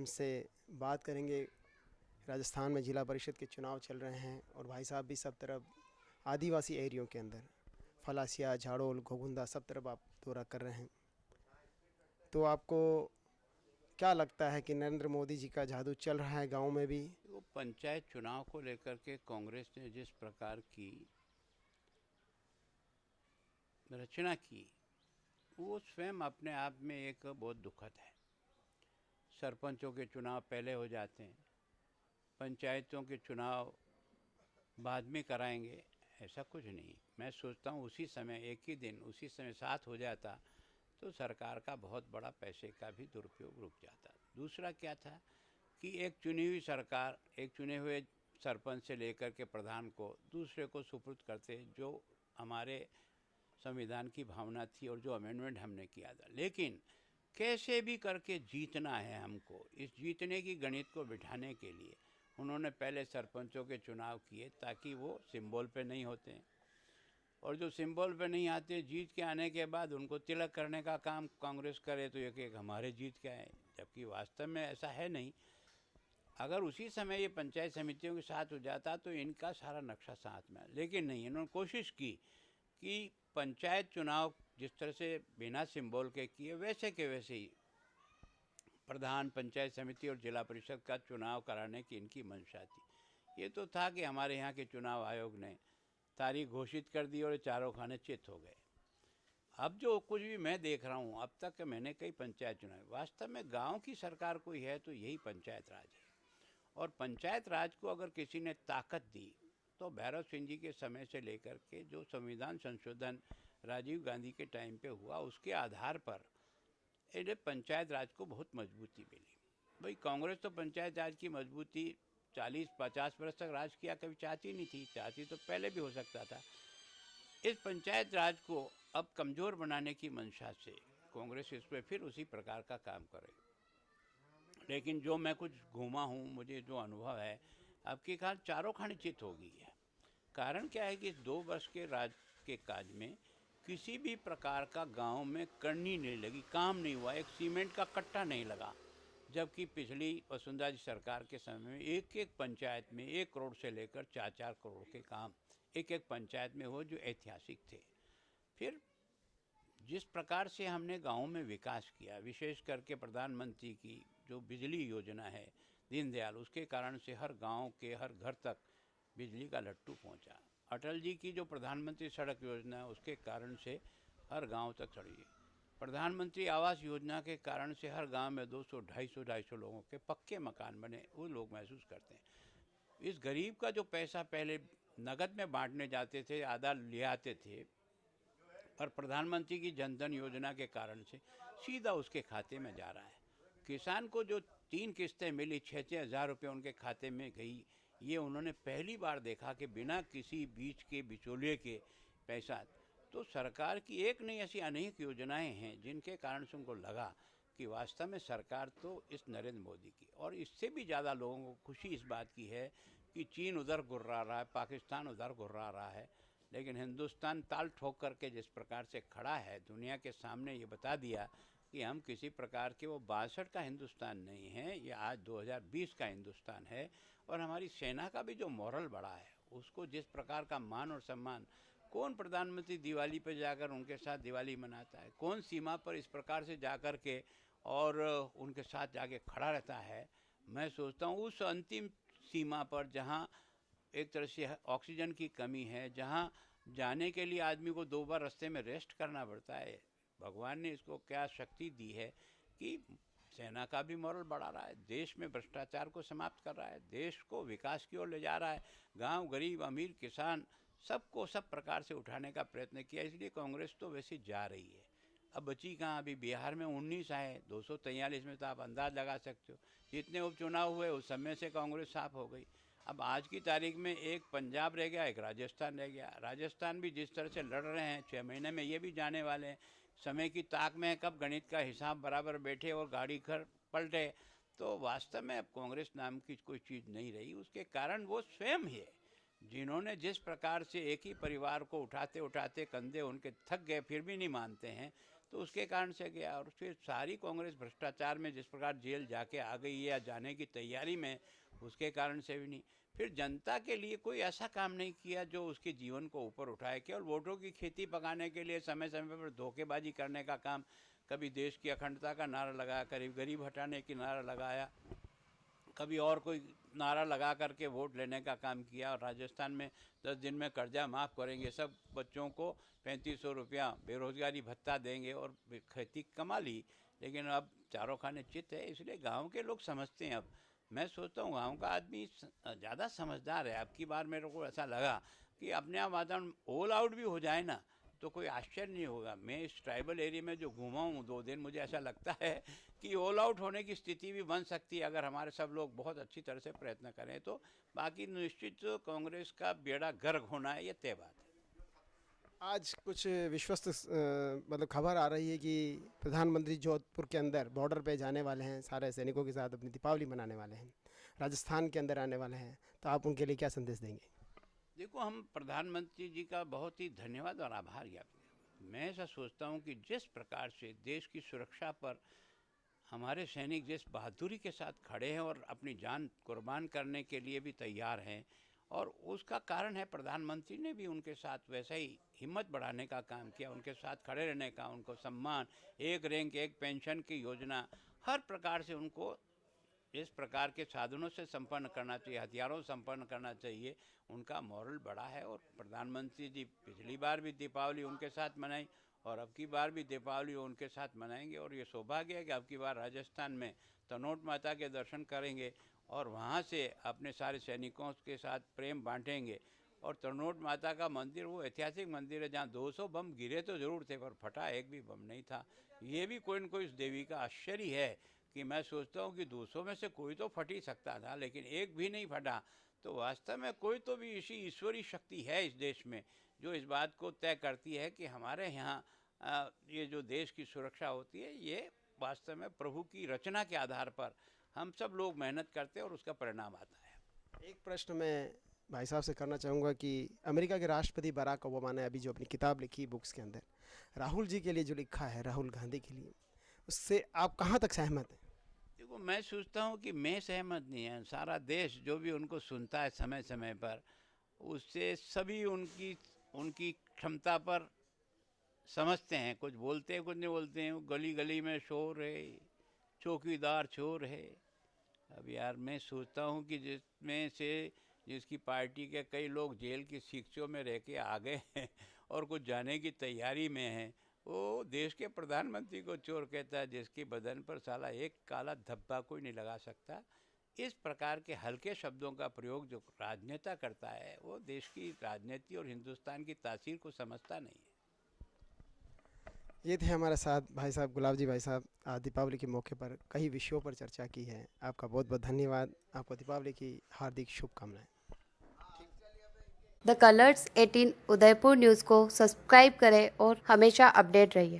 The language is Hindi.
उनसे बात करेंगे। राजस्थान में जिला परिषद के चुनाव चल रहे हैं और भाई साहब भी सब तरफ आदिवासी एरियो के अंदर फलासिया, झाड़ोल, घोगुंदा सब तरफ आप दौरा कर रहे हैं। तो आपको क्या लगता है कि नरेंद्र मोदी जी का जादू चल रहा है गाँव में भी? वो पंचायत चुनाव को लेकर के कांग्रेस ने जिस प्रकार की रचना की वो स्वयं अपने आप में एक बहुत दुखद है। सरपंचों के चुनाव पहले हो जाते हैं, पंचायतों के चुनाव बाद में कराएंगे, ऐसा कुछ नहीं। मैं सोचता हूँ उसी समय एक ही दिन उसी समय साथ हो जाता तो सरकार का बहुत बड़ा पैसे का भी दुरुपयोग रुक जाता। दूसरा क्या था कि एक चुनी हुई सरकार एक चुने हुए सरपंच से लेकर के प्रधान को दूसरे को सुपुर्द करते, जो हमारे संविधान की भावना थी और जो अमेंडमेंट हमने किया था। लेकिन कैसे भी करके जीतना है हमको, इस जीतने की गणित को बिठाने के लिए उन्होंने पहले सरपंचों के चुनाव किए ताकि वो सिंबल पे नहीं होते हैं, और जो सिंबल पे नहीं आते जीत के आने के बाद उनको तिलक करने का काम कांग्रेस करे तो ये कि हमारे जीत के आए, जबकि वास्तव में ऐसा है नहीं। अगर उसी समय ये पंचायत समितियों के साथ हो जाता तो इनका सारा नक्शा साथ में, लेकिन नहीं, इन्होंने कोशिश की कि पंचायत चुनाव जिस तरह से बिना सिंबल के किए वैसे के वैसे ही प्रधान, पंचायत समिति और जिला परिषद का चुनाव कराने की इनकी मंशा थी। ये तो था कि हमारे यहाँ के चुनाव आयोग ने तारीख घोषित कर दी और चारों खाने चित हो गए। अब जो कुछ भी मैं देख रहा हूँ, अब तक मैंने कई पंचायत चुनाव, वास्तव में गांव की सरकार कोई है तो यही पंचायत राज है। और पंचायत राज को अगर किसी ने ताकत दी तो भैरव सिंह जी के समय से लेकर के जो संविधान संशोधन राजीव गांधी के टाइम पे हुआ उसके आधार पर इन्हें पंचायत राज को बहुत मजबूती मिली। भाई कांग्रेस तो पंचायत राज की मजबूती 40-50 वर्ष तक राज किया कभी चाहती नहीं थी, चाहती तो पहले भी हो सकता था। इस पंचायत राज को अब कमज़ोर बनाने की मंशा से कांग्रेस इस पर फिर उसी प्रकार का काम करे। लेकिन जो मैं कुछ घूमा हूँ, मुझे जो अनुभव है, अब की खान चारों खानी चित हो गई है। कारण क्या है कि इस 2 वर्ष के राज के काज में किसी भी प्रकार का गांव में करनी नहीं लगी, काम नहीं हुआ, एक सीमेंट का कट्टा नहीं लगा। जबकि पिछली वसुंधरा जी सरकार के समय में एक एक पंचायत में 1 करोड़ से लेकर 4-4 करोड़ के काम एक एक पंचायत में हो, जो ऐतिहासिक थे। फिर जिस प्रकार से हमने गाँव में विकास किया, विशेष करके प्रधानमंत्री की जो बिजली योजना है दीनदयाल, उसके कारण से हर गांव के हर घर तक बिजली का लट्टू पहुंचा। अटल जी की जो प्रधानमंत्री सड़क योजना है उसके कारण से हर गांव तक सड़ी। प्रधानमंत्री आवास योजना के कारण से हर गांव में 200-250 लोगों के पक्के मकान बने, वो लोग महसूस करते हैं। इस गरीब का जो पैसा पहले नगद में बांटने जाते थे, आधा ले आते थे, और प्रधानमंत्री की जनधन योजना के कारण से सीधा उसके खाते में जा रहा है। किसान को जो 3 किस्तें मिली, 6-6 हज़ार रुपये उनके खाते में गई, ये उन्होंने पहली बार देखा कि बिना किसी बीच के बिचौलिए के पैसा। तो सरकार की एक नहीं ऐसी अनेक योजनाएं हैं जिनके कारण से उनको लगा कि वास्तव में सरकार तो इस नरेंद्र मोदी की। और इससे भी ज़्यादा लोगों को खुशी इस बात की है कि चीन उधर गुर्रा रहा है, पाकिस्तान उधर गुर्रा रहा है, लेकिन हिंदुस्तान ताल ठोक करके जिस प्रकार से खड़ा है, दुनिया के सामने ये बता दिया कि हम किसी प्रकार के वो 62 का हिंदुस्तान नहीं है, ये आज 2020 का हिंदुस्तान है। और हमारी सेना का भी जो मोरल बढ़ा है, उसको जिस प्रकार का मान और सम्मान, कौन प्रधानमंत्री दिवाली पर जाकर उनके साथ दिवाली मनाता है, कौन सीमा पर इस प्रकार से जाकर के और उनके साथ जाके खड़ा रहता है। मैं सोचता हूँ उस अंतिम सीमा पर जहाँ एक तरह से ऑक्सीजन की कमी है, जहाँ जाने के लिए आदमी को 2 बार रास्ते में रेस्ट करना पड़ता है, भगवान ने इसको क्या शक्ति दी है कि सेना का भी मोरल बढ़ा रहा है, देश में भ्रष्टाचार को समाप्त कर रहा है, देश को विकास की ओर ले जा रहा है, गांव, गरीब, अमीर, किसान सबको सब प्रकार से उठाने का प्रयत्न किया। इसलिए कांग्रेस तो वैसे जा रही है। अब बची कहाँ, अभी बिहार में 19 आए, 243 में तो आप अंदाज लगा सकते हो जितने उपचुनाव हुए उस समय से कांग्रेस साफ हो गई। अब आज की तारीख में एक पंजाब रह गया, एक राजस्थान रह गया। राजस्थान भी जिस तरह से लड़ रहे हैं, 6 महीने में ये भी जाने वाले हैं, समय की ताक में है कब गणित का हिसाब बराबर बैठे और गाड़ी घर पलटे। तो वास्तव में अब कांग्रेस नाम की कोई चीज़ नहीं रही। उसके कारण वो स्वयं ही है जिन्होंने जिस प्रकार से एक ही परिवार को उठाते उठाते कंधे उनके थक गए फिर भी नहीं मानते हैं, तो उसके कारण से गया। और फिर सारी कांग्रेस भ्रष्टाचार में जिस प्रकार जेल जाके आ गई है या जाने की तैयारी में, उसके कारण से भी नहीं। फिर जनता के लिए कोई ऐसा काम नहीं किया जो उसके जीवन को ऊपर उठाए। केवल वोटों की खेती पकाने के लिए समय समय पर धोखेबाजी करने का काम, कभी देश की अखंडता का नारा लगाया, कभी गरीब हटाने की नारा लगाया, कभी और कोई नारा लगा करके वोट लेने का काम किया। और राजस्थान में 10 दिन में कर्जा माफ़ करेंगे, सब बच्चों को 3500 रुपया बेरोजगारी भत्ता देंगे और खेती कमा ली। लेकिन अब चारों खाने चित है, इसलिए गांव के लोग समझते हैं। अब मैं सोचता हूँ गांव का आदमी ज़्यादा समझदार है। अब की बार मेरे को ऐसा लगा कि अपने आप वातावरण ऑल आउट भी हो जाए ना तो कोई आश्चर्य नहीं होगा। मैं इस ट्राइबल एरिया में जो घूमा हूँ 2 दिन, मुझे ऐसा लगता है कि ऑल आउट होने की स्थिति भी बन सकती है अगर हमारे सब लोग बहुत अच्छी तरह से प्रयत्न करें तो। बाकी निश्चित कांग्रेस का बेड़ा गर्क होना है, ये तय बात है। आज कुछ विश्वस्त मतलब खबर आ रही है कि प्रधानमंत्री जोधपुर के अंदर बॉर्डर पे जाने वाले हैं, सारे सैनिकों के साथ अपनी दीपावली मनाने वाले हैं, राजस्थान के अंदर आने वाले हैं, तो आप उनके लिए क्या संदेश देंगे? देखो, हम प्रधानमंत्री जी का बहुत ही धन्यवाद और आभार ज्ञापन करें। मैं ऐसा सोचता हूँ कि जिस प्रकार से देश की सुरक्षा पर हमारे सैनिक जिस बहादुरी के साथ खड़े हैं और अपनी जान कुर्बान करने के लिए भी तैयार हैं, और उसका कारण है प्रधानमंत्री ने भी उनके साथ वैसा ही हिम्मत बढ़ाने का काम किया, उनके साथ खड़े रहने का, उनको सम्मान, एक रैंक एक पेंशन की योजना, हर प्रकार से उनको इस प्रकार के साधनों से संपन्न करना चाहिए, हथियारों से संपन्न करना चाहिए। उनका मॉरल बड़ा है। और प्रधानमंत्री जी पिछली बार भी दीपावली उनके साथ मनाई और अब की बार भी दीपावली उनके साथ मनाएंगे। और ये सौभाग्य है कि अब की बार राजस्थान में तनोट माता के दर्शन करेंगे और वहाँ से अपने सारे सैनिकों के साथ प्रेम बांटेंगे। और तनोट माता का मंदिर वो ऐतिहासिक मंदिर है जहाँ 200 बम गिरे तो ज़रूर थे पर फटा एक भी बम नहीं था। ये भी कोई न कोई इस देवी का आश्चर्य है कि मैं सोचता हूँ कि 200 में से कोई तो फट ही सकता था लेकिन एक भी नहीं फटा। तो वास्तव में कोई तो भी इसी ईश्वरीय शक्ति है इस देश में जो इस बात को तय करती है कि हमारे यहाँ ये जो देश की सुरक्षा होती है ये वास्तव में प्रभु की रचना के आधार पर हम सब लोग मेहनत करते हैं और उसका परिणाम आता है। एक प्रश्न मैं भाई साहब से करना चाहूँगा कि अमेरिका के राष्ट्रपति बराक ओबामा ने अभी जो अपनी किताब लिखी बुक्स के अंदर राहुल जी के लिए जो लिखा है, राहुल गांधी के लिए, उससे आप कहाँ तक सहमत हैं? देखो, मैं सोचता हूँ कि मैं सहमत नहीं है, सारा देश जो भी उनको सुनता है समय समय पर, उससे सभी उनकी उनकी क्षमता पर समझते हैं। कुछ बोलते हैं, कुछ नहीं बोलते हैं। गली गली में शोर है, चौकीदार चोर है। अब यार मैं सोचता हूँ कि जिसमें से जिसकी पार्टी के कई लोग जेल की शिक्षों में रह के आ गए हैं और कुछ जाने की तैयारी में हैं, वो देश के प्रधानमंत्री को चोर कहता है जिसकी बदन पर साला एक काला धब्बा कोई नहीं लगा सकता। इस प्रकार के हल्के शब्दों का प्रयोग जो राजनेता करता है वो देश की राजनीति और हिंदुस्तान की तासीर को समझता नहीं है। ये थे हमारे साथ भाई साहब, गुलाब जी भाई साहब। दीपावली के मौके पर कई विषयों पर चर्चा की है। आपका बहुत बहुत धन्यवाद। आपको दीपावली की हार्दिक शुभकामनाएं। द कलर्स 18 उदयपुर न्यूज़ को सब्सक्राइब करें और हमेशा अपडेट रहिए।